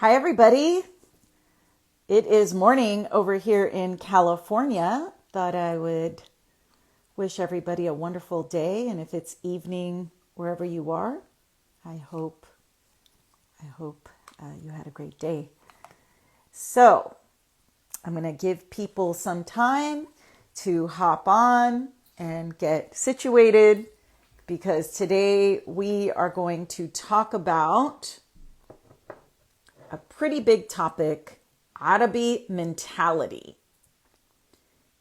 Hi, everybody. It is morning over here in California. Thought I would wish everybody a wonderful day. And if it's evening wherever you are, I hope you had a great day. So I'm going to give people some time to hop on and get situated because today we are going to talk about a pretty big topic, Arabi mentality.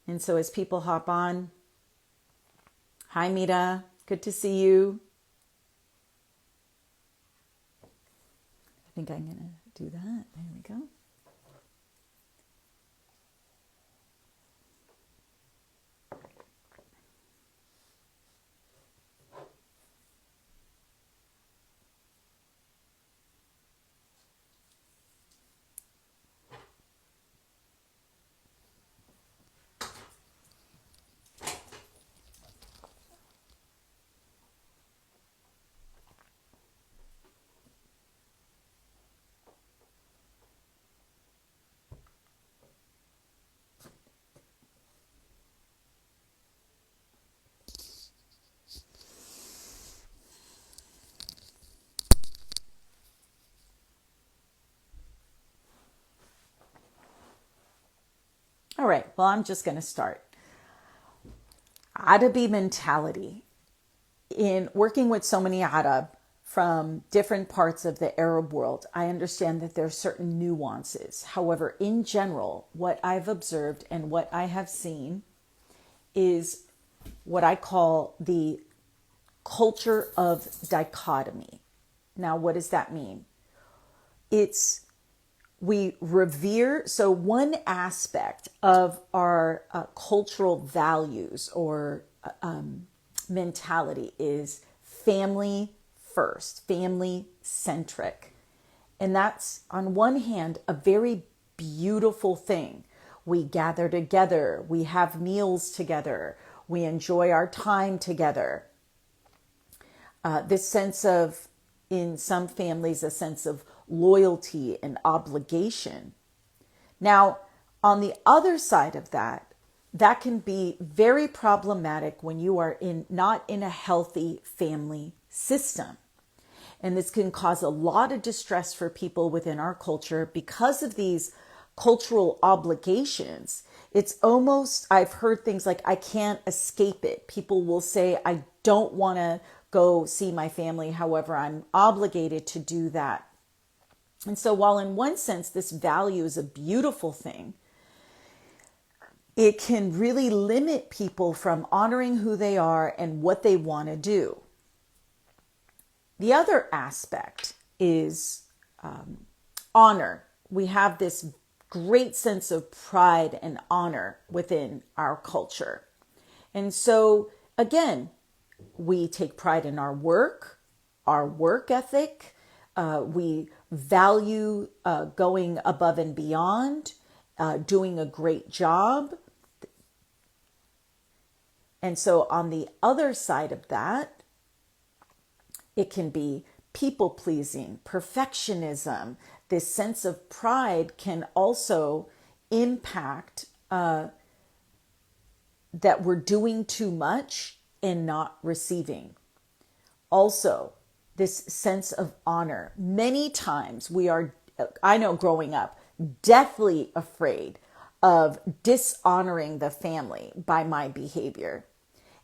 And so as people hop on, hi Mira, good to see you. I think I'm going to do that. There we go. All right, well, I'm just going to start. Arabi mentality. In working with so many Arab from different parts of the Arab world, I understand that there are certain nuances. However, in general, what I've observed and what I have seen is what I call the culture of dichotomy. Now, what does that mean? We revere, so one aspect of our cultural values or mentality is family first, family centric. And that's on one hand a very beautiful thing. We gather together, we have meals together, we enjoy our time together. This sense of, in some families, a sense of loyalty and obligation. Now, on the other side of that, that can be very problematic when you are not in a healthy family system. And this can cause a lot of distress for people within our culture because of these cultural obligations. It's almost, I've heard things like, I can't escape it. People will say, I don't want to go see my family. However, I'm obligated to do that. And so while in one sense, this value is a beautiful thing, it can really limit people from honoring who they are and what they want to do. The other aspect is honor. We have this great sense of pride and honor within our culture. And so, again, we take pride in our work ethic. We value going above and beyond, doing a great job. And so on the other side of that, it can be people pleasing, perfectionism. This sense of pride can also impact that we're doing too much and not receiving. Also, this sense of honor. Many times I know growing up, deathly afraid of dishonoring the family by my behavior.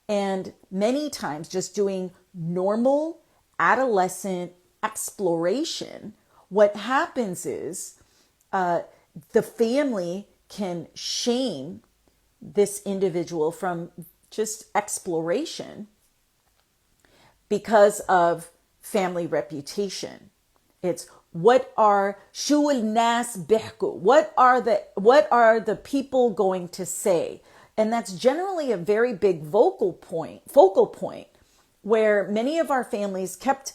And many times just doing normal adolescent exploration, what happens is the family can shame this individual from just exploration because of family reputation. It's what are shul nas bihku? What are the people going to say? And that's generally a very big focal point where many of our families kept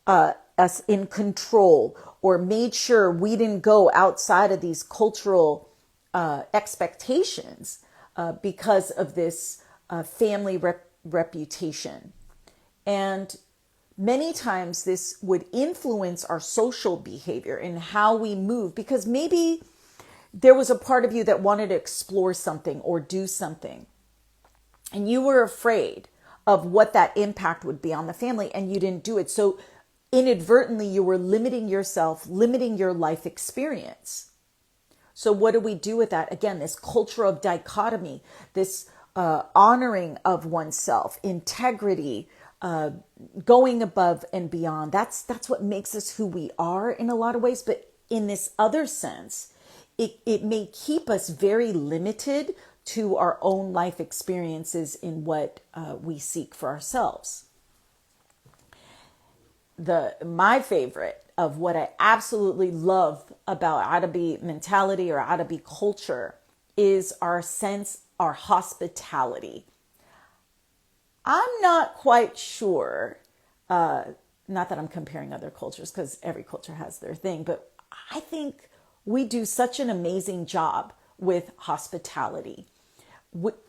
us in control or made sure we didn't go outside of these cultural expectations because of this family reputation. And many times this would influence our social behavior and how we move, because maybe there was a part of you that wanted to explore something or do something, and you were afraid of what that impact would be on the family, and you didn't do it. So inadvertently, you were limiting yourself, limiting your life experience. So what do we do with that? Again, this culture of dichotomy, this honoring of oneself, integrity, going above and beyond. That's what makes us who we are in a lot of ways. But in this other sense, it may keep us very limited to our own life experiences in what we seek for ourselves. My favorite of what I absolutely love about Adabi mentality or Adabi culture is our hospitality. I'm not quite sure, not that I'm comparing other cultures because every culture has their thing, but I think we do such an amazing job with hospitality.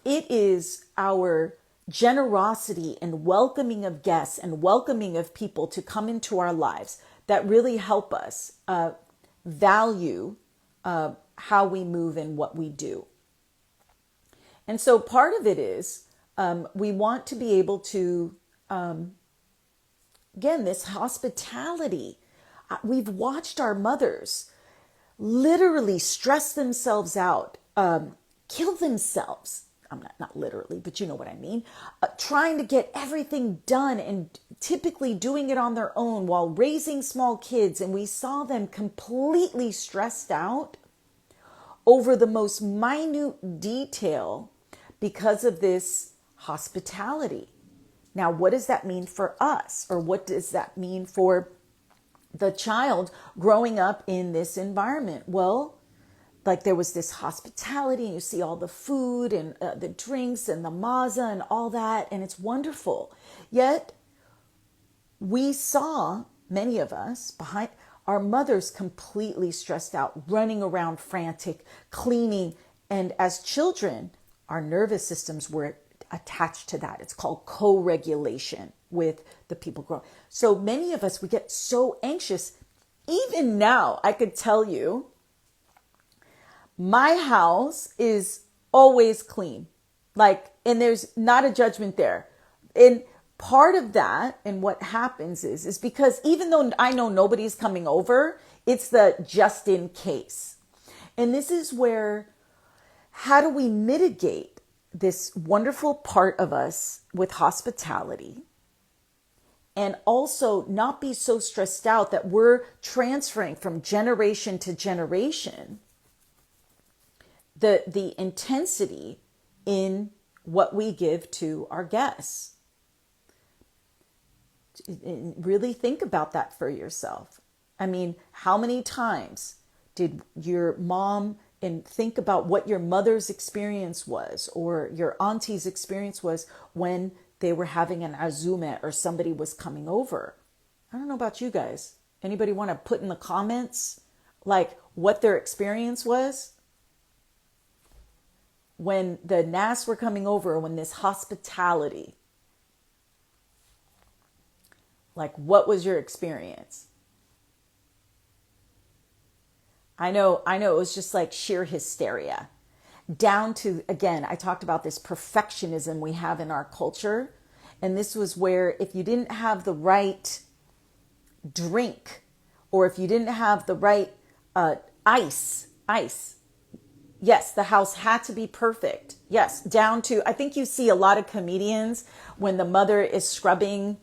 It is our generosity and welcoming of guests and welcoming of people to come into our lives that really help us value how we move and what we do. And so part of it is we want to be able to, again, this hospitality. We've watched our mothers literally stress themselves out, kill themselves. I'm not literally, but you know what I mean. Trying to get everything done and typically doing it on their own while raising small kids. And we saw them completely stressed out over the most minute detail because of this hospitality. Now, what does that mean for us? Or what does that mean for the child growing up in this environment? Well, like there was this hospitality, and you see all the food and the drinks and the maza and all that, and it's wonderful. Yet we saw, many of us, behind our mothers completely stressed out, running around frantic, cleaning. And as children, our nervous systems were attached to that. It's called co-regulation with the people growing. So many of us, we get so anxious. Even now, I could tell you, my house is always clean. And there's not a judgment there. And part of that, and what happens is because even though I know nobody's coming over, it's the just in case. And this is where, how do we mitigate this wonderful part of us with hospitality and also not be so stressed out that we're transferring from generation to generation the intensity in what we give to our guests. Really think about that for yourself. I mean, how many times did your mom, and think about what your mother's experience was or your auntie's experience was when they were having an azumet or somebody was coming over? I don't know about you guys. Anybody want to put in the comments like what their experience was when the Nas were coming over, when this hospitality? Like, what was your experience? I know it was just like sheer hysteria. Down to, again, I talked about this perfectionism we have in our culture. And this was where if you didn't have the right drink, or if you didn't have the right ice, yes, the house had to be perfect. Yes, down to, I think you see a lot of comedians when the mother is scrubbing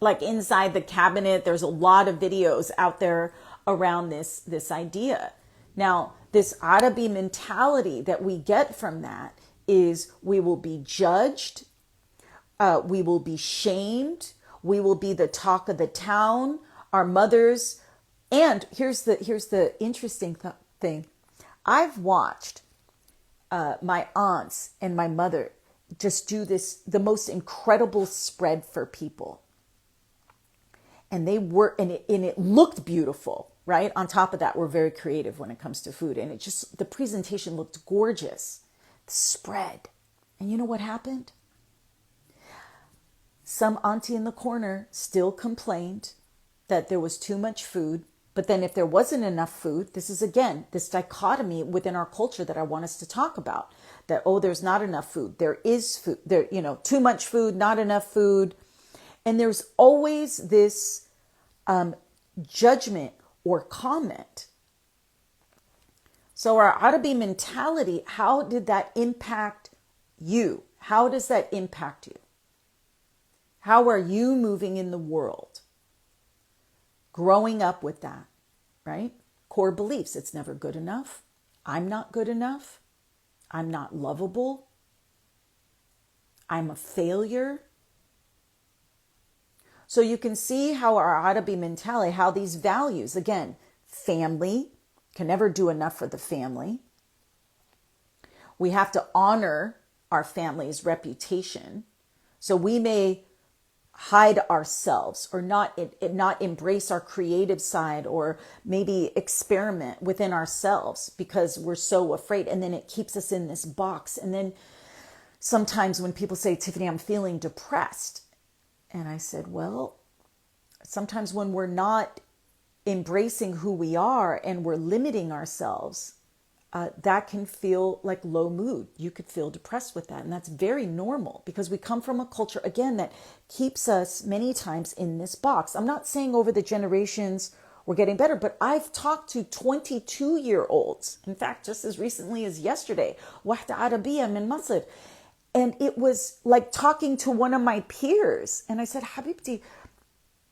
like inside the cabinet. There's a lot of videos out there around this idea. Now, this Arabi mentality that we get from that is we will be judged, we will be shamed, we will be the talk of the town, our mothers. And here's the interesting thing. I've watched my aunts and my mother just do the most incredible spread for people. And it looked beautiful, right? On top of that, we're very creative when it comes to food. And the presentation looked gorgeous. The spread. And you know what happened? some auntie in the corner still complained that there was too much food. But then if there wasn't enough food, this is again, this dichotomy within our culture that I want us to talk about. That, oh, there's not enough food. There is food. There, too much food, not enough food. And there's always this judgment or comment. So our ought-to-be mentality, how did that impact you? How does that impact you? How are you moving in the world? Growing up with that, right? Core beliefs. It's never good enough. I'm not good enough. I'm not lovable. I'm a failure. So you can see how our ought-to-be mentality, how these values, again, family, can never do enough for the family. We have to honor our family's reputation. So we may hide ourselves or not embrace our creative side, or maybe experiment within ourselves because we're so afraid. And then it keeps us in this box. And then sometimes when people say, Tiffany, I'm feeling depressed. And I said, well, sometimes when we're not embracing who we are and we're limiting ourselves, that can feel like low mood. You could feel depressed with that. And that's very normal because we come from a culture, again, that keeps us many times in this box. I'm not saying over the generations we're getting better, but I've talked to 22-year-olds. In fact, just as recently as yesterday, Wahda Arabiya min Masr. And it was like talking to one of my peers. And I said, Habibti,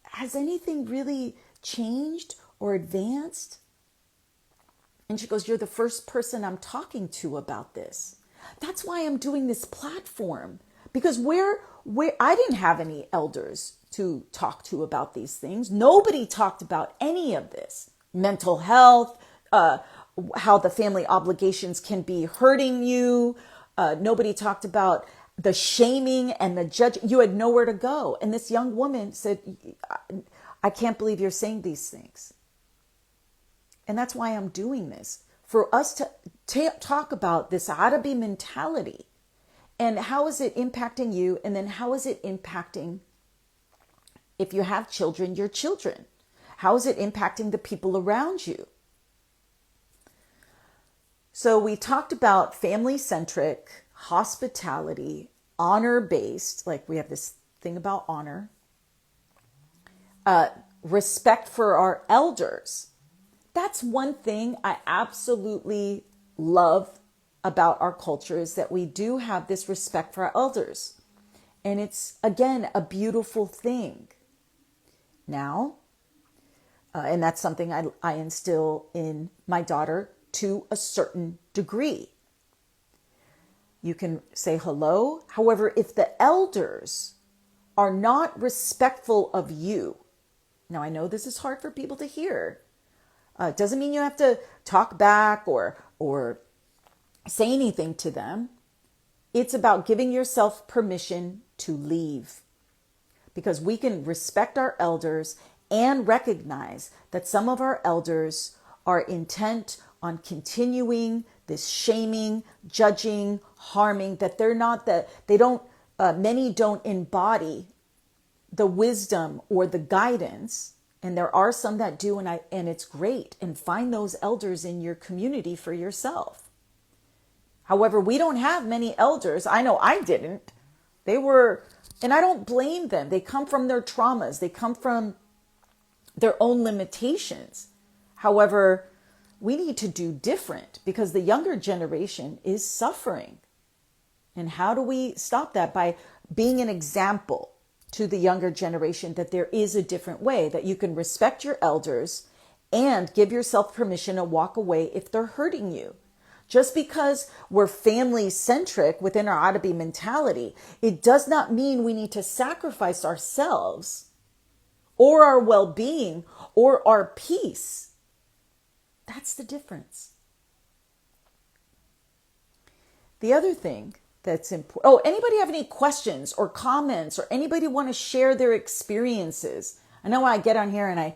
has anything really changed or advanced? And she goes, you're the first person I'm talking to about this. That's why I'm doing this platform, because where I didn't have any elders to talk to about these things. Nobody talked about any of this. Mental health, how the family obligations can be hurting you. Nobody talked about the shaming and the judge. You had nowhere to go. And this young woman said, I can't believe you're saying these things. And that's why I'm doing this, for us to talk about this ought-to-be mentality and how is it impacting you, and then how is it impacting, if you have children, your children. How is it impacting the people around you? So we talked about family-centric, hospitality, honor-based, like we have this thing about honor, respect for our elders. That's one thing I absolutely love about our culture, is that we do have this respect for our elders. And it's, again, a beautiful thing. Now, and that's something I instill in my daughter to a certain degree. You can say hello. However, if the elders are not respectful of you, now I know this is hard for people to hear. It doesn't mean you have to talk back or say anything to them. It's about giving yourself permission to leave. Because we can respect our elders and recognize that some of our elders are intent on continuing this shaming, judging, harming, that many don't embody the wisdom or the guidance. And there are some that do, and it's great. And find those elders in your community for yourself. However, we don't have many elders. I know I didn't. And I don't blame them. They come from their traumas. They come from their own limitations. However, we need to do different because the younger generation is suffering. And how do we stop that? By being an example to the younger generation that there is a different way, that you can respect your elders and give yourself permission to walk away if they're hurting you. Just because we're family centric within our ought-to-be mentality, it does not mean we need to sacrifice ourselves or our well-being or our peace. That's the difference. The other thing that's important. Oh, anybody have any questions or comments, or anybody want to share their experiences? I know I get on here and I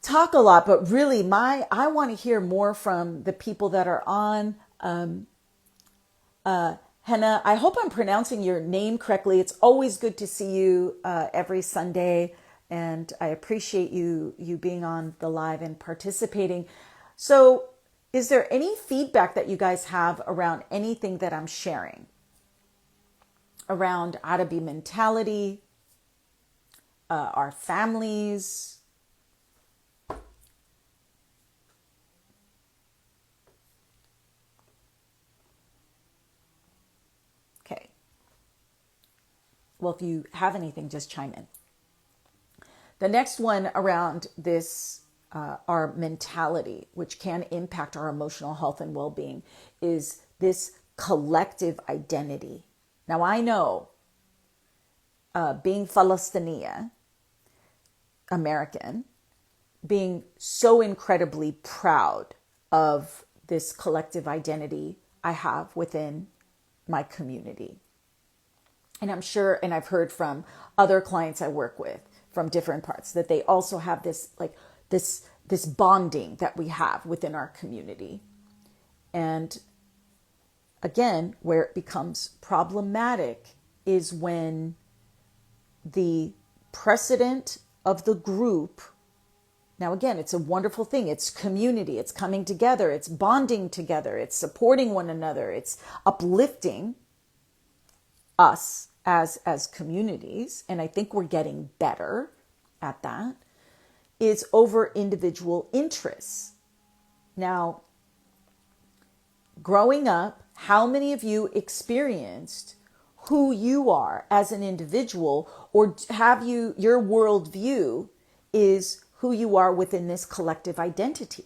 talk a lot, but really I want to hear more from the people that are on. Henna, I hope I'm pronouncing your name correctly. It's always good to see you every Sunday, and I appreciate you being on the live and participating. So, is there any feedback that you guys have around anything that I'm sharing? Around Arabi mentality, our families? Okay. Well, if you have anything, just chime in. The next one around this, our mentality, which can impact our emotional health and well being, is this collective identity. Now, I know being Palestinian American, being so incredibly proud of this collective identity I have within my community. And I'm sure, and I've heard from other clients I work with from different parts, that they also have this, like this bonding that we have within our community. And again, where it becomes problematic is when the precedent of the group, now again, it's a wonderful thing. It's community, it's coming together, it's bonding together, it's supporting one another, it's uplifting us as communities, and I think we're getting better at that, is over individual interests. Now, growing up, how many of you experienced who you are as an individual, or have you, your worldview is who you are within this collective identity?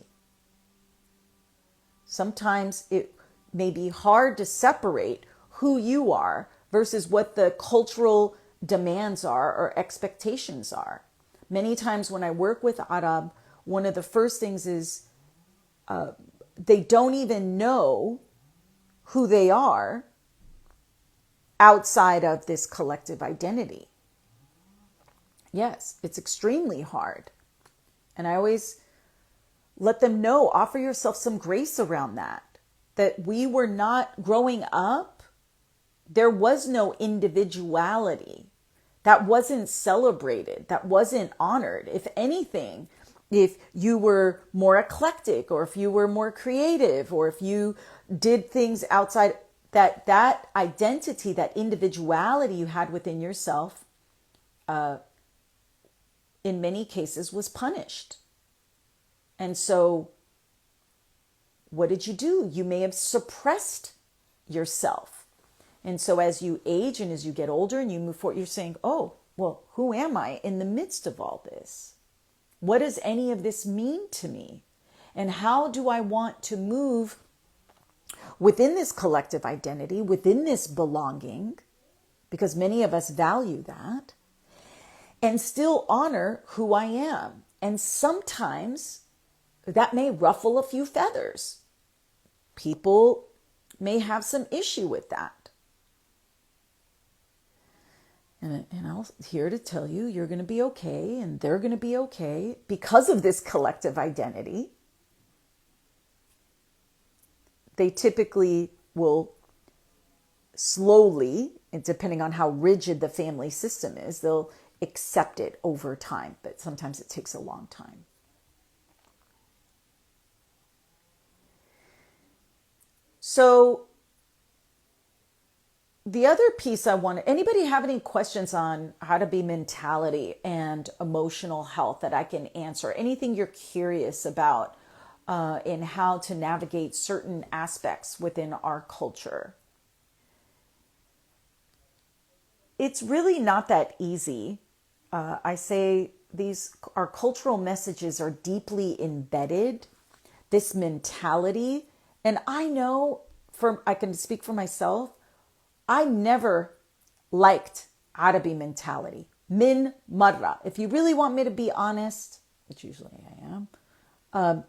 Sometimes it may be hard to separate who you are versus what the cultural demands are or expectations are. Many times when I work with Arab, one of the first things is they don't even know who they are outside of this collective identity. Yes, it's extremely hard. And I always let them know, offer yourself some grace around that we were not growing up. There was no individuality. That wasn't celebrated. That wasn't honored. If anything, if you were more eclectic, or if you were more creative, or if you did things outside, that identity, that individuality you had within yourself, in many cases was punished. And so what did you do? You may have suppressed yourself. And so as you age and as you get older and you move forward, you're saying, oh, well, who am I in the midst of all this? What does any of this mean to me? And how do I want to move within this collective identity, within this belonging, because many of us value that, and still honor who I am? And sometimes that may ruffle a few feathers. People may have some issue with that. And I'm here to tell you, you're going to be okay, and they're going to be okay because of this collective identity. They typically will slowly, and depending on how rigid the family system is, they'll accept it over time, but sometimes it takes a long time. So the other piece anybody have any questions on Arabi mentality and emotional health that I can answer? Anything you're curious about in how to navigate certain aspects within our culture? It's really not that easy. I say our cultural messages are deeply embedded, this mentality. And I know I can speak for myself, I never liked Arabi mentality. Min marra. If you really want me to be honest, which usually I am,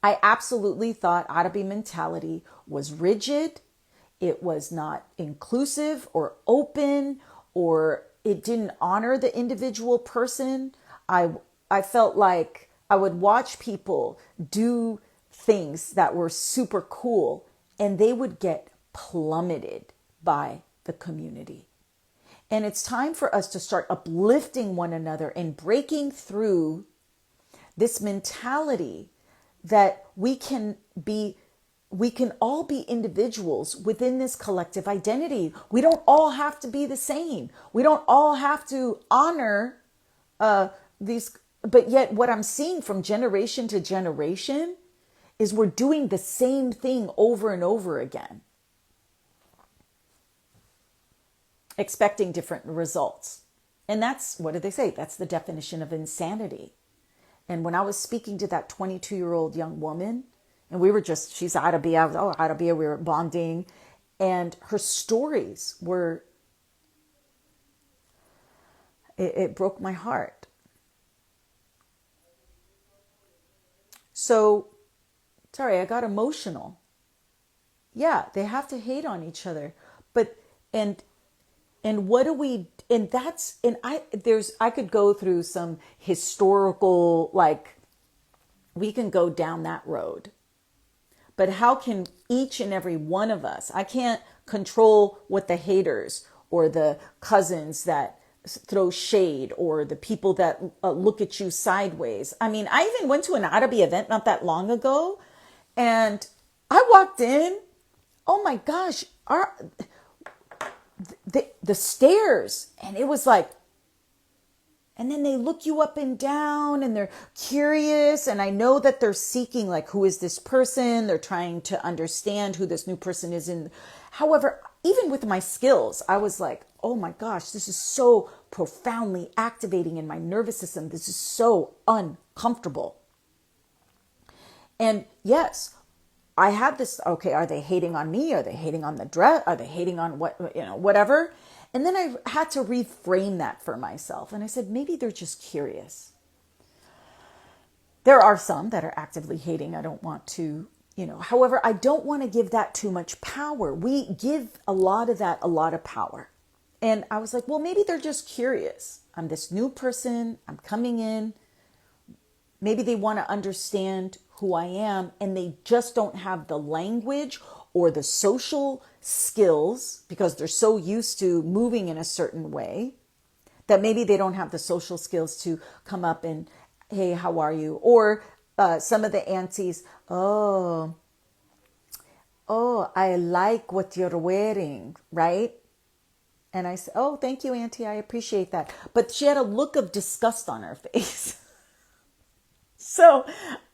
I absolutely thought Arabi mentality was rigid. It was not inclusive or open, or it didn't honor the individual person. I felt like I would watch people do things that were super cool, and they would get plummeted by the community. And it's time for us to start uplifting one another and breaking through this mentality that we can all be individuals within this collective identity. We don't all have to be the same. We don't all have to honor these. But yet what I'm seeing from generation to generation is we're doing the same thing over and over again, expecting different results. And that's, what did they say? That's the definition of insanity. And when I was speaking to that 22-year-old young woman, and she's Arabia, Arabia, we were bonding, and her stories were, it broke my heart. So, sorry, I got emotional. Yeah, they have to hate on each other. But, and what do we, and that's, and I could go through some historical, we can go down that road. But how can each and every one of us, I can't control what the haters or the cousins that throw shade or the people that look at you sideways. I mean, I even went to an Arabi event not that long ago, and I walked in, oh my gosh, the stairs, and it was like, and then they look you up and down and they're curious. And I know that they're seeking, who is this person? They're trying to understand who this new person is. However, even with my skills, I was like, oh my gosh, this is so profoundly activating in my nervous system. This is so uncomfortable. And yes, I have this, okay, are they hating on me? Are they hating on the dress? Are they hating on whatever? And then I had to reframe that for myself. And I said, maybe they're just curious. There are some that are actively hating. I don't want to, however, I don't want to give that too much power. We give a lot of that, a lot of power. And I was like, well, maybe they're just curious. I'm this new person. I'm coming in. Maybe they want to understand who I am, and they just don't have the language or the social skills because they're so used to moving in a certain way that maybe they don't have the social skills to come up and, hey, how are you? Or some of the aunties, oh, I like what you're wearing, right? And I said, oh, thank you, auntie. I appreciate that. But she had a look of disgust on her face. So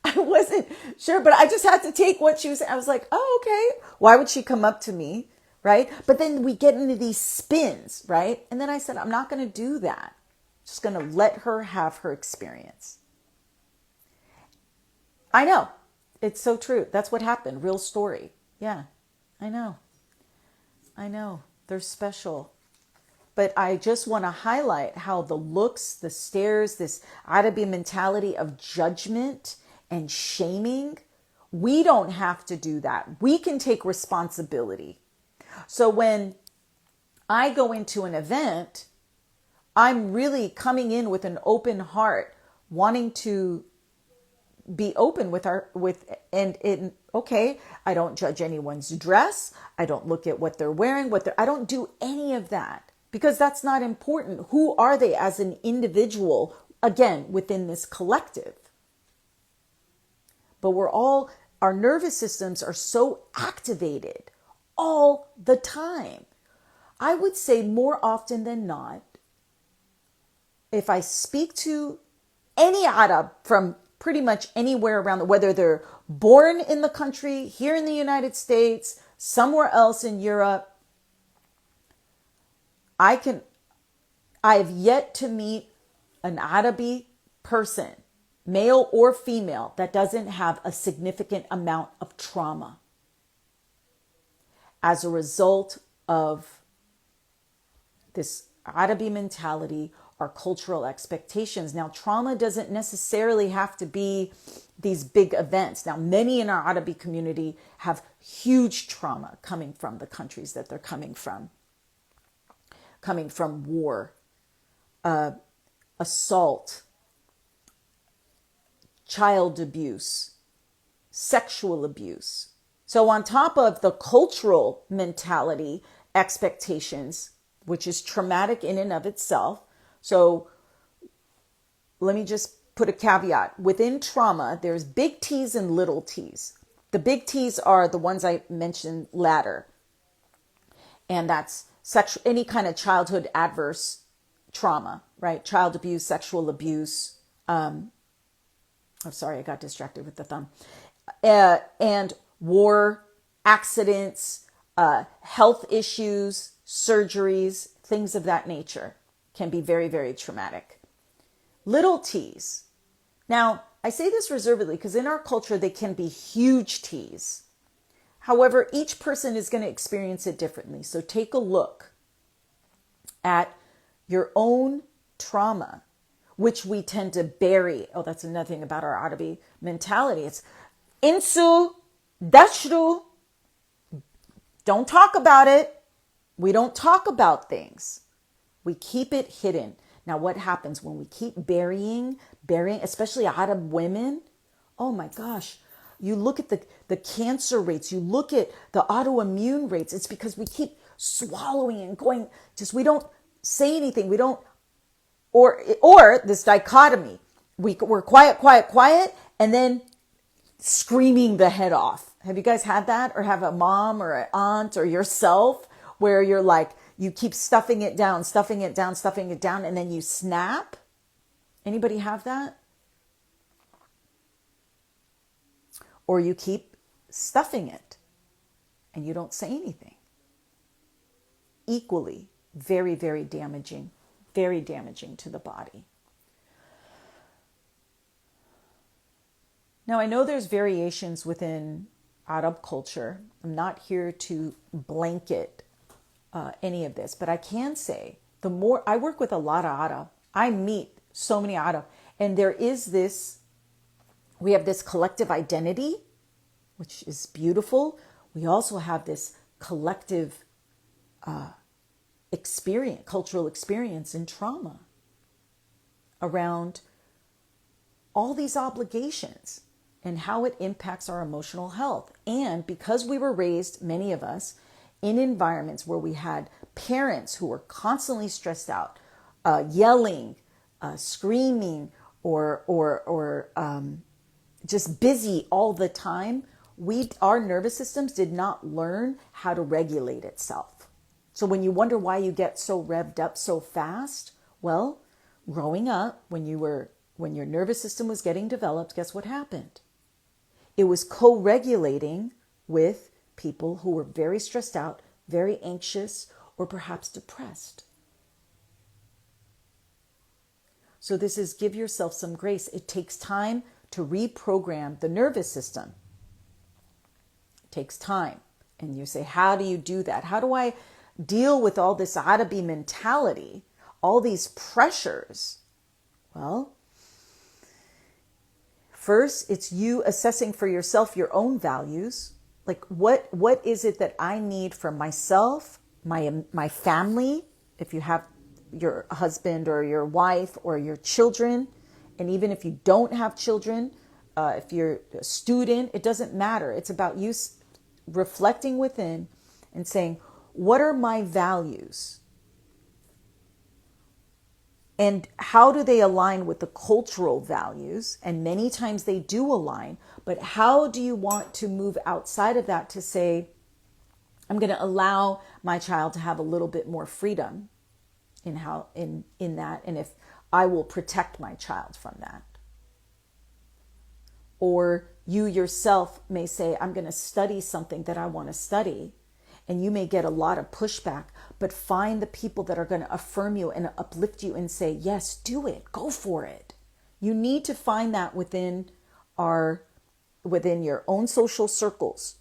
I wasn't sure, but I just had to take what she was saying. I was like, oh, okay. Why would she come up to me? Right. But then we get into these spins. Right. And then I said, I'm not going to do that. I'm just going to let her have her experience. I know. It's so true. That's what happened. Real story. Yeah, I know. They're special. But I just want to highlight how the looks, the stares, this Arabi mentality of judgment and shaming, we don't have to do that. We can take responsibility. So when I go into an event, I'm really coming in with an open heart, wanting to be open okay, I don't judge anyone's dress. I don't look at what they're wearing, I don't do any of that. Because that's not important. Who are they as an individual, again, within this collective? But our nervous systems are so activated all the time. I would say more often than not, if I speak to any Arab from pretty much anywhere around, whether they're born in the country, here in the United States, somewhere else in Europe, I have yet to meet an Arabi person, male or female, that doesn't have a significant amount of trauma as a result of this Arabi mentality, our cultural expectations. Now, trauma doesn't necessarily have to be these big events. Now, many in our Arabi community have huge trauma coming from the countries that they're coming from war, assault, child abuse, sexual abuse. So on top of the cultural mentality expectations, which is traumatic in and of itself. So let me just put a caveat. Within trauma, there's big T's and little t's. The big T's are the ones I mentioned latter. And that's any kind of childhood adverse trauma, right? Child abuse, sexual abuse. I'm sorry, I got distracted with the thumb. And war, accidents, health issues, surgeries, things of that nature can be very, very traumatic. Little T's. Now, I say this reservedly because in our culture, they can be huge T's. However, each person is going to experience it differently. So take a look at your own trauma, which we tend to bury. Oh, that's another thing about our Adabi mentality. It's insu, dashru. Don't talk about it. We don't talk about things. We keep it hidden. Now, what happens when we keep burying, especially Arab women? Oh my gosh. You look at the cancer rates, you look at the autoimmune rates. It's because we keep swallowing and going, we don't say anything. We don't, or this dichotomy. We're quiet, and then screaming the head off. Have you guys had that, or have a mom or an aunt or yourself where you're like, you keep stuffing it down, and then you snap? Anybody have that? Or you keep stuffing it and you don't say anything. Equally, very, very damaging to the body. Now, I know there's variations within Arab culture. I'm not here to blanket any of this, but I can say the more I work with a lot of Arab, I meet so many Arab, and there is this, we have this collective identity, which is beautiful. We also have this collective cultural experience in trauma around all these obligations and how it impacts our emotional health. And because we were raised, many of us, in environments where we had parents who were constantly stressed out, yelling, screaming, or just busy all the time, our nervous systems did not learn how to regulate itself. So when you wonder why you get so revved up so fast, well, growing up, when your nervous system was getting developed, guess what happened? It was co-regulating with people who were very stressed out, very anxious, or perhaps depressed. So this is give yourself some grace. It takes time to reprogram the nervous system. It takes time. And you say, how do you do that? How do I deal with all this Arabi mentality, all these pressures? Well, first, it's you assessing for yourself your own values. Like, what is it that I need for myself, my family, if you have your husband or your wife or your children, and even if you don't have children, if you're a student, it doesn't matter. It's about you reflecting within and saying, what are my values? And how do they align with the cultural values? And many times they do align, but how do you want to move outside of that to say, I'm going to allow my child to have a little bit more freedom in that, and if I will protect my child from that. Or you yourself may say, I'm going to study something that I want to study, and you may get a lot of pushback, but find the people that are going to affirm you and uplift you and say, yes, do it, go for it. You need to find that within your own social circles.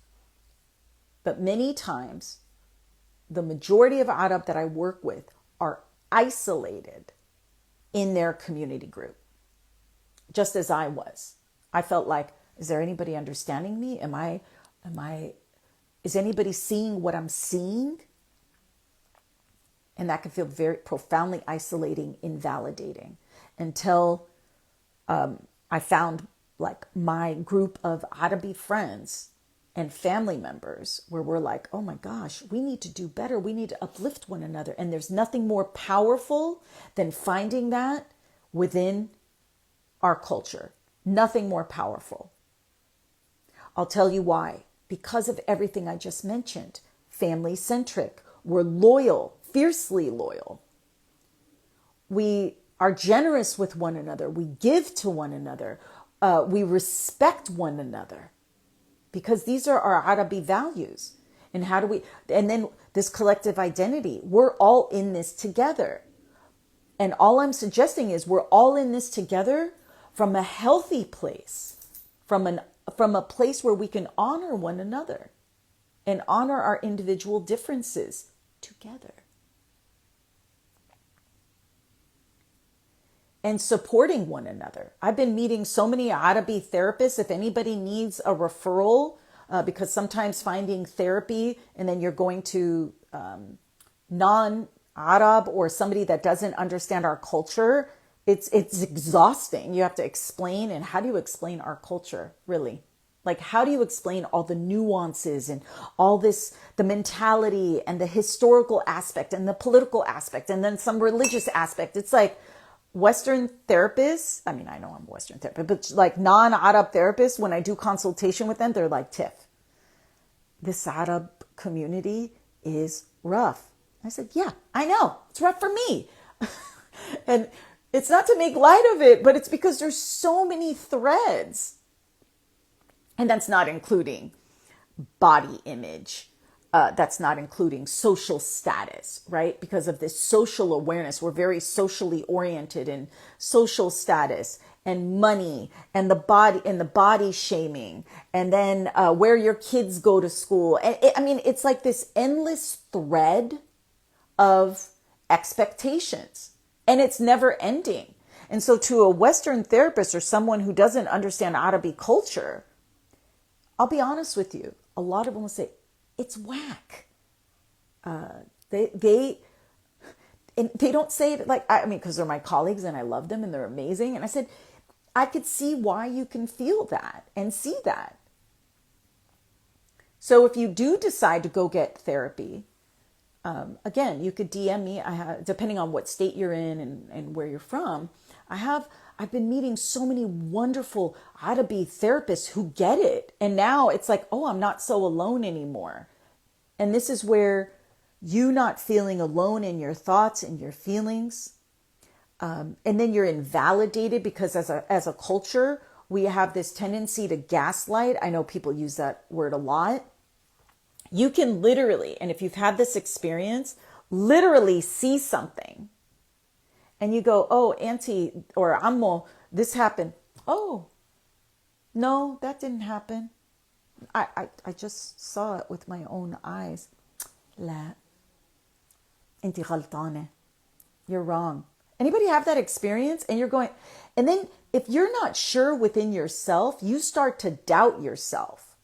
But many times, the majority of Arab that I work with are isolated in their community group, just as I was. I felt like, is there anybody understanding me? Is anybody seeing what I'm seeing? And that can feel very profoundly isolating, invalidating, until I found like my group of Arabi friends and family members where we're like, oh my gosh, we need to do better. We need to uplift one another. And there's nothing more powerful than finding that within our culture. Nothing more powerful. I'll tell you why. Because of everything I just mentioned. Family centric. We're loyal, fiercely loyal. We are generous with one another. We give to one another. We respect one another. Because these are our Arabi values. And and then this collective identity, we're all in this together. And all I'm suggesting is we're all in this together from a healthy place, from a place where we can honor one another and honor our individual differences together. And supporting one another. I've been meeting so many Arabi therapists. If anybody needs a referral, because sometimes finding therapy and then you're going to non-Arab or somebody that doesn't understand our culture, it's exhausting. You have to explain. And how do you explain our culture, really? Like, how do you explain all the nuances and all this, the mentality and the historical aspect and the political aspect and then some religious aspect? It's like, Western therapists, I mean, I know I'm a Western therapist, but like non-Arab therapists, when I do consultation with them, they're like, Tiff, this Arab community is rough. I said, yeah, I know. It's rough for me. And it's not to make light of it, but it's because there's so many threads. And that's not including body image. That's not including social status, right? Because of this social awareness, we're very socially oriented in social status and money and the body shaming, and then where your kids go to school. And it's like this endless thread of expectations, and it's never ending. And so to a Western therapist or someone who doesn't understand Arabi culture, I'll be honest with you, a lot of them will say, it's whack. They don't say it like, because they're my colleagues and I love them and they're amazing. And I said, I could see why you can feel that and see that. So if you do decide to go get therapy, again, you could DM me. Depending on what state you're in and where you're from, I've been meeting so many wonderful Arabi therapists who get it. And now it's like, oh, I'm not so alone anymore. And this is where you not feeling alone in your thoughts and your feelings. And then you're invalidated because as a culture, we have this tendency to gaslight. I know people use that word a lot. You can literally, and if you've had this experience, literally see something. And you go, oh, auntie or ammo, this happened. Oh, no, that didn't happen. I just saw it with my own eyes. لا. انتي غلطانة. You're wrong. Anybody have that experience? And you're going, and then if you're not sure within yourself, you start to doubt yourself.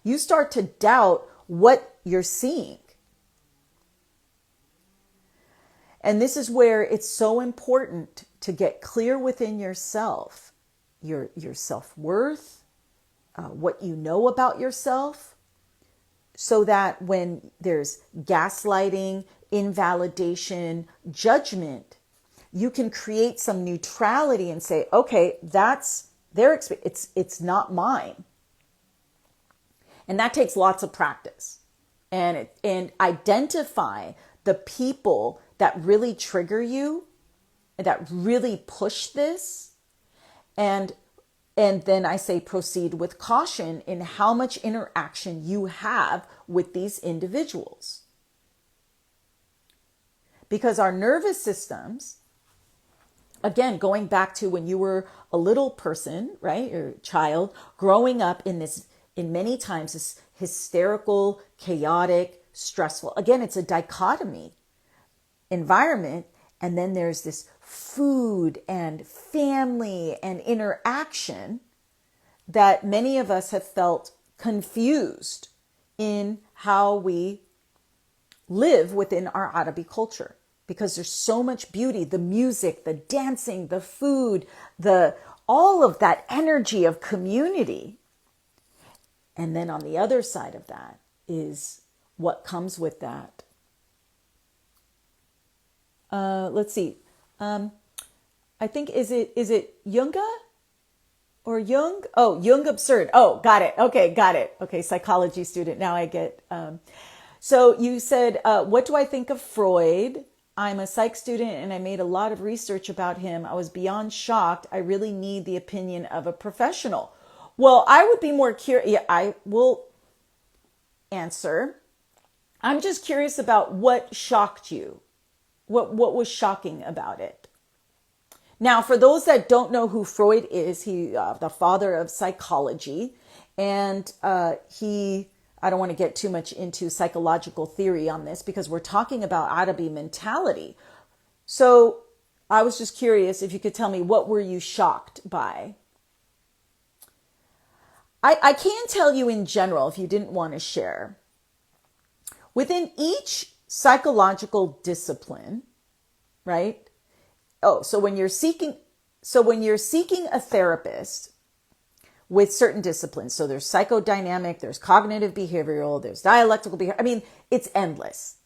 You start to doubt what you're seeing. And this is where it's so important to get clear within yourself, your self-worth, what you know about yourself, so that when there's gaslighting, invalidation, judgment, you can create some neutrality and say, okay, that's their experience. It's not mine. And that takes lots of practice. And identify the people that really trigger you, that really push this. And then I say proceed with caution in how much interaction you have with these individuals. Because our nervous systems, again, going back to when you were a little person, right, or child, growing up in many times this hysterical, chaotic, stressful, again, it's a dichotomy environment, and then there's this food and family and interaction that many of us have felt confused in how we live within our Arabi culture, because there's so much beauty, the music, the dancing, the food, all of that energy of community. And then on the other side of that is what comes with that. Let's see. I think is it Junga or Jung? Oh, Jung absurd. Oh, got it. Okay, got it. Okay, psychology student. Now I get. So you said, what do I think of Freud? I'm a psych student and I made a lot of research about him. I was beyond shocked. I really need the opinion of a professional. Well, I would be more curious. Yeah, I will answer. I'm just curious about what shocked you. What was shocking about it? Now, for those that don't know who Freud is, he the father of psychology, and I don't want to get too much into psychological theory on this because we're talking about Arabi mentality. So I was just curious if you could tell me, what were you shocked by? I can tell you in general, if you didn't want to share, within each psychological discipline, right? Oh, so when you're seeking a therapist with certain disciplines, so there's psychodynamic, there's cognitive behavioral, there's dialectical behavior. I mean, it's endless.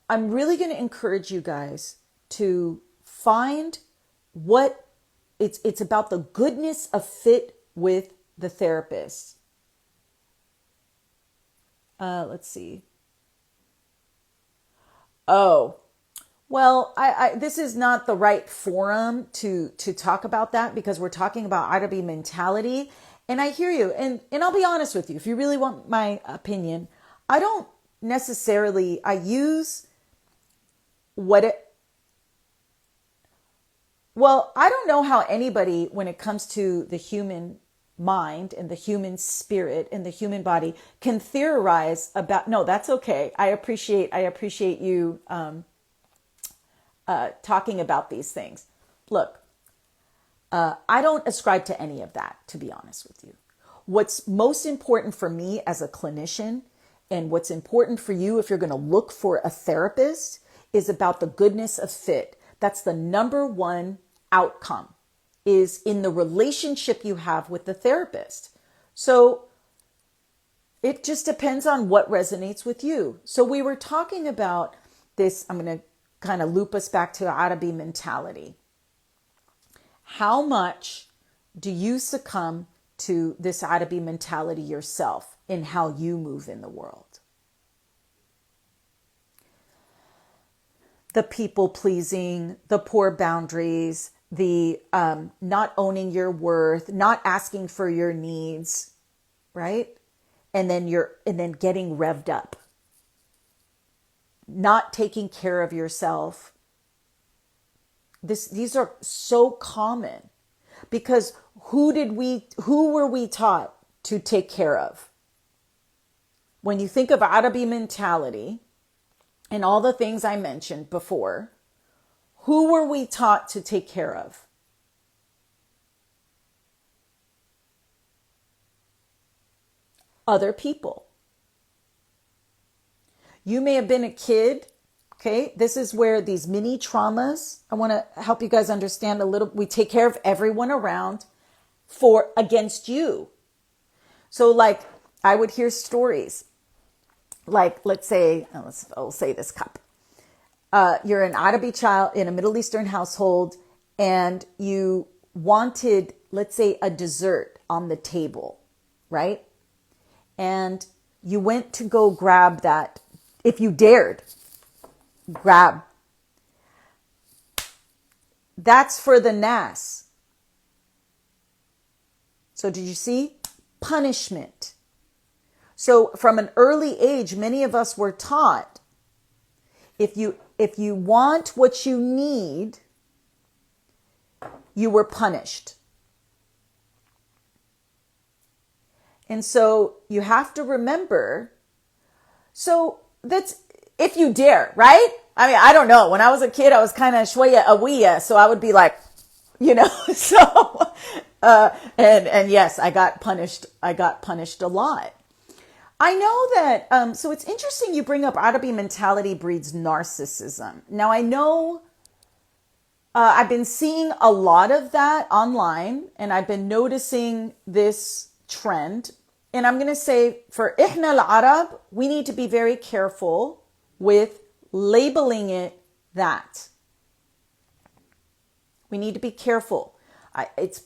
I'm really going to encourage you guys to find what it's about, the goodness of fit with the therapist. Let's see. Oh, well, this is not the right forum to talk about that because we're talking about Arabi mentality. And I hear you. And I'll be honest with you. If you really want my opinion, I don't necessarily, I use I don't know how anybody, when it comes to the human mind and the human spirit and the human body, can theorize about, no, that's okay. I appreciate you, talking about these things. Look, I don't ascribe to any of that, to be honest with you. What's most important for me as a clinician, and what's important for you if you're going to look for a therapist, is about the goodness of fit. That's the number one outcome, is in the relationship you have with the therapist. So it just depends on what resonates with you. So we were talking about this. I'm going to kind of loop us back to Arabi mentality. How much do you succumb to this Arabi mentality yourself in how you move in the world? The people pleasing, the poor boundaries, the not owning your worth, not asking for your needs, right? And then getting revved up, not taking care of yourself. These are so common because who were we taught to take care of? When you think of Arabi mentality and all the things I mentioned before, who were we taught to take care of? Other people. You may have been a kid. Okay, this is where these mini traumas, I want to help you guys understand a little. We take care of everyone around against you. So like I would hear stories like, let's say, I'll say this cup. You're an Arabi child in a Middle Eastern household and you wanted, let's say, a dessert on the table, right? And you went to go grab that. If you dared, grab. That's for the nas. So did you see? Punishment. So from an early age, many of us were taught, if you want what you need, you were punished. And so you have to remember, so that's if you dare, right? I mean, I don't know. When I was a kid, I was kind of shwaya awiya, so I would be like, so, and yes, I got punished a lot. I know that, so it's interesting you bring up Arabi mentality breeds narcissism. Now I know, I've been seeing a lot of that online and I've been noticing this trend. And I'm going to say for إحنا العرب, we need to be very careful with labeling it that. We need to be careful. It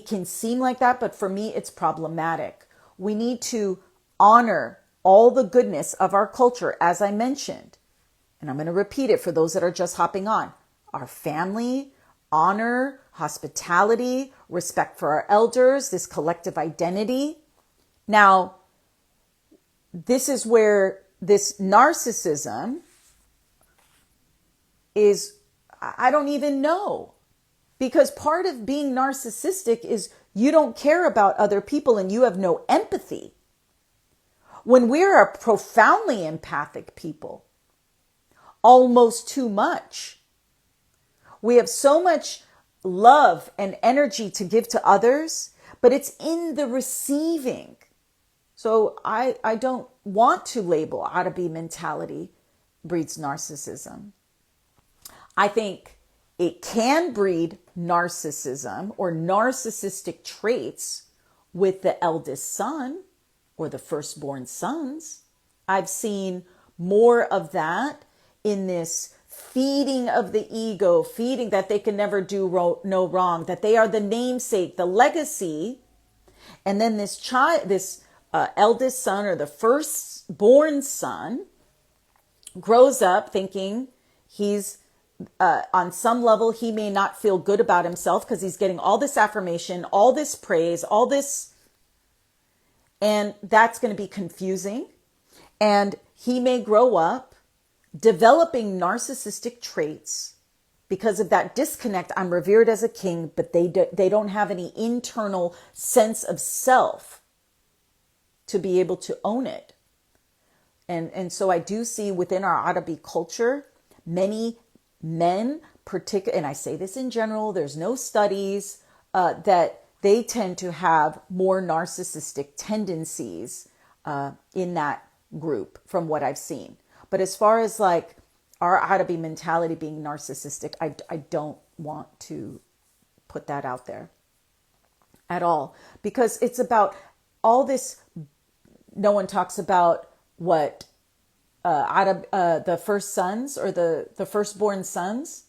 can seem like that, but for me, it's problematic. We need to honor all the goodness of our culture, as I mentioned. And I'm going to repeat it for those that are just hopping on. Our family, honor, hospitality, respect for our elders, this collective identity. Now, this is where this narcissism is, I don't even know. Because part of being narcissistic is you don't care about other people and you have no empathy. When we're a profoundly empathic people, almost too much. We have so much love and energy to give to others, but it's in the receiving. So I don't want to label Arabi mentality breeds narcissism. I think it can breed narcissism or narcissistic traits with the eldest son or the firstborn sons. I've seen more of that in this feeding of the ego, feeding that they can never do no wrong, that they are the namesake, the legacy. And then this child, this eldest son or the firstborn son grows up thinking he's on some level, he may not feel good about himself because he's getting all this affirmation, all this praise, all this. And that's going to be confusing. And he may grow up developing narcissistic traits because of that disconnect. I'm revered as a king, but they don't have any internal sense of self to be able to own it. And so I do see within our Arabi culture, many men, and I say this in general, there's no studies, that they tend to have more narcissistic tendencies in that group from what I've seen. But as far as like our Arabi mentality being narcissistic, I don't want to put that out there at all, because it's about all this. No one talks about what the first sons or the firstborn sons.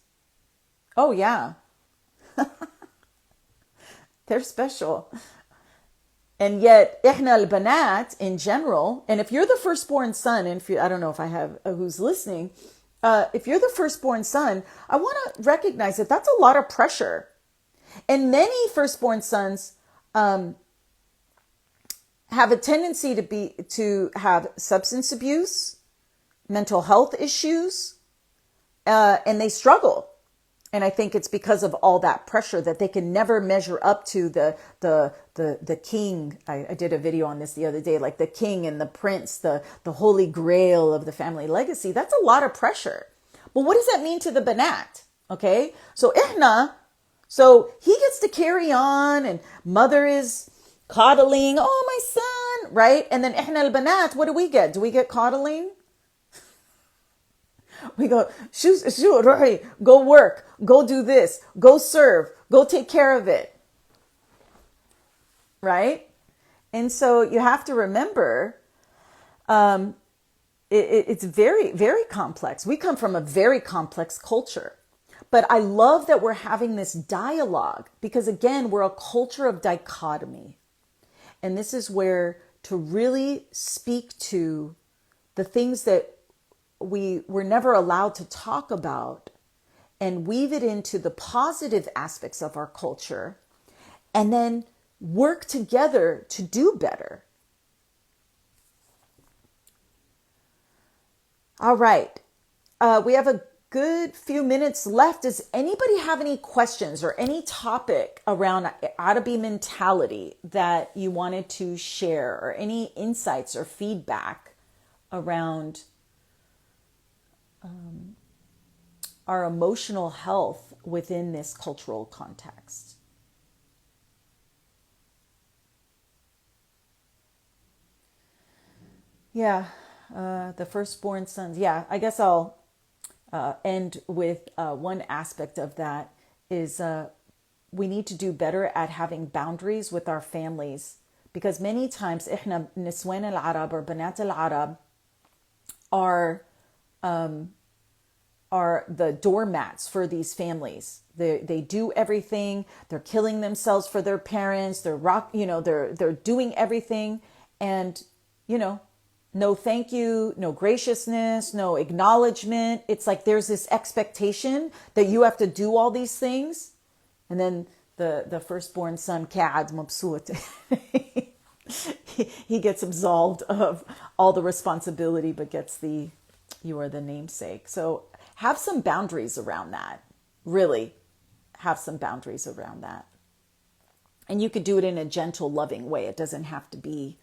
Oh yeah. They're special. And yet إحنا البنات in general, and if you're the firstborn son, and if you, I don't know if I have who's listening, if you're the firstborn son, I want to recognize that that's a lot of pressure. And many firstborn sons have a tendency to have substance abuse, mental health issues, and they struggle. And I think it's because of all that pressure that they can never measure up to the king. I did a video on this the other day, like the king and the prince, the holy grail of the family legacy. That's a lot of pressure. But what does that mean to the banat? Okay, so ihna, so he gets to carry on, and mother is coddling, oh my son, right? And then ihna al-banat, what do we get? Do we get coddling? We go, go work, go do this, go serve, go take care of it. Right? And so you have to remember, it's very, very complex. We come from a very complex culture. But I love that we're having this dialogue because, again, we're a culture of dichotomy. And this is where to really speak to the things that we were never allowed to talk about and weave it into the positive aspects of our culture and then work together to do better. All right. We have a good few minutes left. Does anybody have any questions or any topic around Arabi mentality that you wanted to share, or any insights or feedback around our emotional health within this cultural context? Yeah, the firstborn sons. Yeah, I guess I'll end with one aspect of that is we need to do better at having boundaries with our families, because many times إحنا نسوان العرب or بنات العرب are the doormats for these families. They do everything. They're killing themselves for their parents. They're doing everything, and no thank you, no graciousness, no acknowledgement. It's like there's this expectation that you have to do all these things, and then the firstborn son Kaad Mabsut, he gets absolved of all the responsibility, but gets you are the namesake. So have some boundaries around that. Really have some boundaries around that. And you could do it in a gentle, loving way. It doesn't have to be,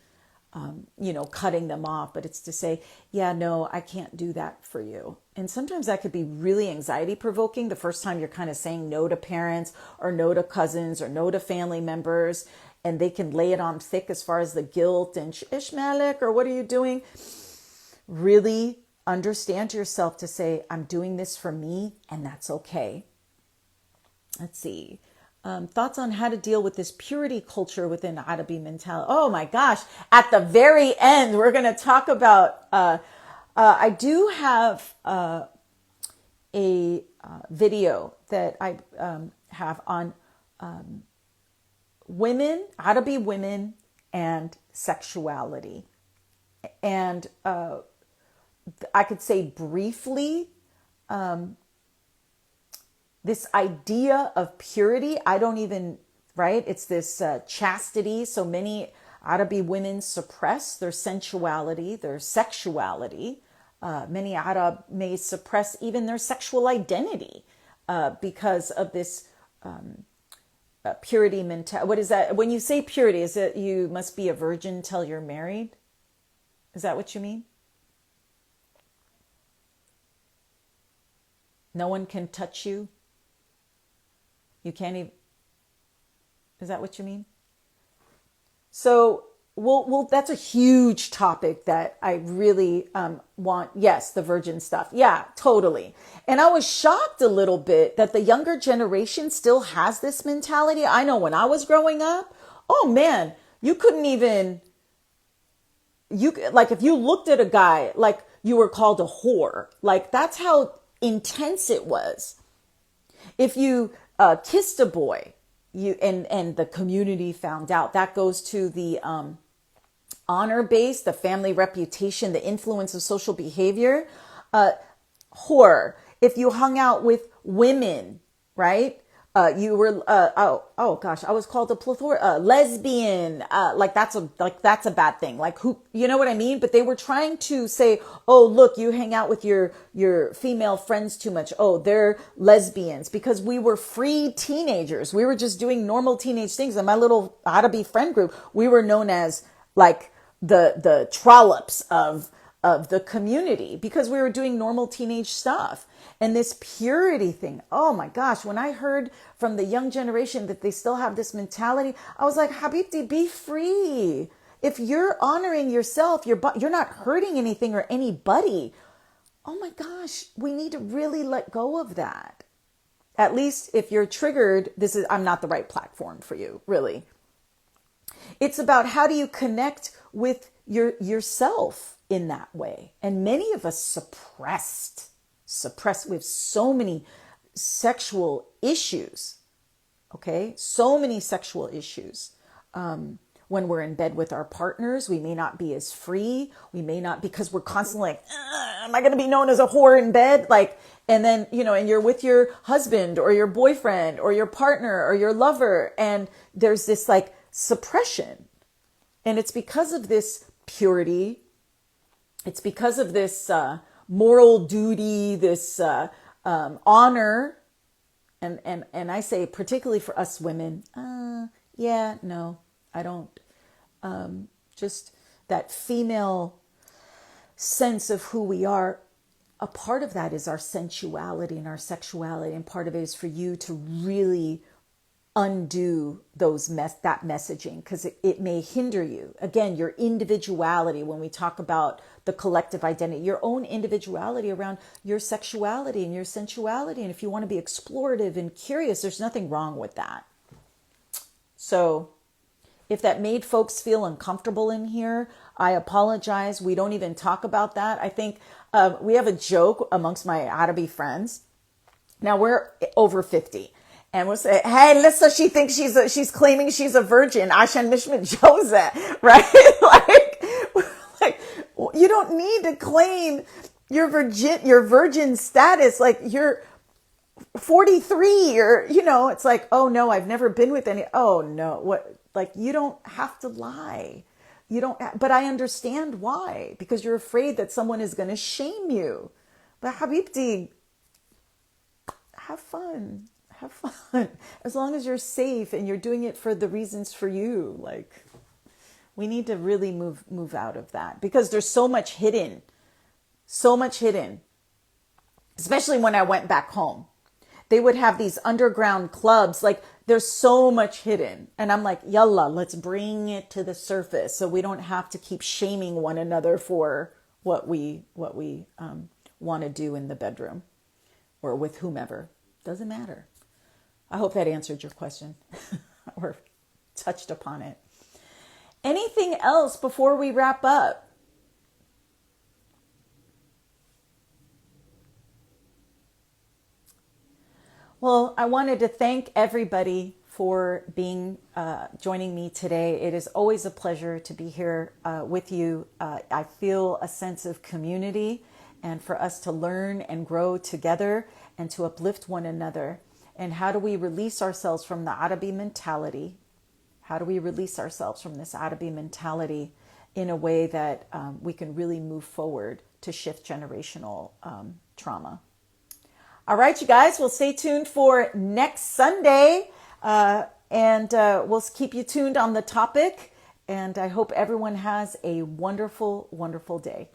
cutting them off, but it's to say, yeah, no, I can't do that for you. And sometimes that could be really anxiety provoking the first time you're kind of saying no to parents or no to cousins or no to family members. And they can lay it on thick as far as the guilt and Ishmaelic or what are you doing? Really understand yourself to say, I'm doing this for me, and that's okay. Let's see. Thoughts on how to deal with this purity culture within Arabi mentality. Oh my gosh. At the very end, we're going to talk about, I do have a video that I have on women, Arabi women, and sexuality. And I could say briefly, this idea of purity, right? It's this chastity. So many Arabi women suppress their sensuality, their sexuality. Many Arab may suppress even their sexual identity because of this purity mentality. What is that? When you say purity, is it you must be a virgin till you're married? Is that what you mean? No one can touch you. You can't even. Is that what you mean? So, that's a huge topic that I really want. Yes, the virgin stuff. Yeah, totally. And I was shocked a little bit that the younger generation still has this mentality. I know when I was growing up, oh man, you couldn't even. If you looked at a guy, like you were called a whore. Like that's how intense it was. If you kissed a boy, and the community found out, that goes to the honor base, the family reputation, the influence of social behavior. Whore. If you hung out with women, right? You were oh gosh, I was called a plethora lesbian. That's a bad thing. Like who, you know what I mean? But they were trying to say, oh look, you hang out with your female friends too much. Oh, they're lesbians, because we were free teenagers. We were just doing normal teenage things. In my little Arabi friend group, we were known as like the trollops of the community because we were doing normal teenage stuff. And this purity thing, oh my gosh, when I heard from the young generation that they still have this mentality, I was like, Habibti, be free. If you're honoring yourself, you're not hurting anything or anybody. Oh my gosh, we need to really let go of that. At least if you're triggered, I'm not the right platform for you, really. It's about how do you connect with yourself in that way. And many of us suppress. We have so many sexual issues. Okay. So many sexual issues. When we're in bed with our partners, we may not be as free. We may not, because we're constantly like, am I going to be known as a whore in bed? And then, and you're with your husband or your boyfriend or your partner or your lover. And there's this like suppression. And it's because of this purity. It's because of this moral duty, this honor. And I say, particularly for us women, yeah, no, I don't. Just that female sense of who we are. A part of that is our sensuality and our sexuality. And part of it is for you to really undo that messaging, because it may hinder you. Again, your individuality, when we talk about the collective identity, your own individuality around your sexuality and your sensuality. And if you want to be explorative and curious, there's nothing wrong with that. So If that made folks feel uncomfortable in here, I apologize. We don't even talk about that. I think we have a joke amongst my Arabi friends. Now we're over 50. And we'll say, hey, Lissa, she thinks she's claiming she's a virgin. Ashan Mishmit Jose, right? like, you don't need to claim your virgin status. Like, you're 43 or, it's like, oh no, I've never been with any. Oh no, what? Like, you don't have to lie. You don't, but I understand why, because you're afraid that someone is going to shame you. But Habibti, have fun. Have fun. As long as you're safe and you're doing it for the reasons for you. Like, we need to really move out of that, because there's so much hidden, especially when I went back home. They would have these underground clubs. Like, there's so much hidden. And I'm like, yalla, let's bring it to the surface so we don't have to keep shaming one another for what we want to do in the bedroom or with whomever. Doesn't matter. I hope that answered your question or touched upon it. Anything else before we wrap up? Well, I wanted to thank everybody for joining me today. It is always a pleasure to be here with you. I feel a sense of community, and for us to learn and grow together and to uplift one another. And how do we release ourselves from the Arabi mentality? How do we release ourselves from this Arabi mentality in a way that we can really move forward to shift generational trauma? All right, you guys, well, stay tuned for next Sunday, and we'll keep you tuned on the topic. And I hope everyone has a wonderful, wonderful day.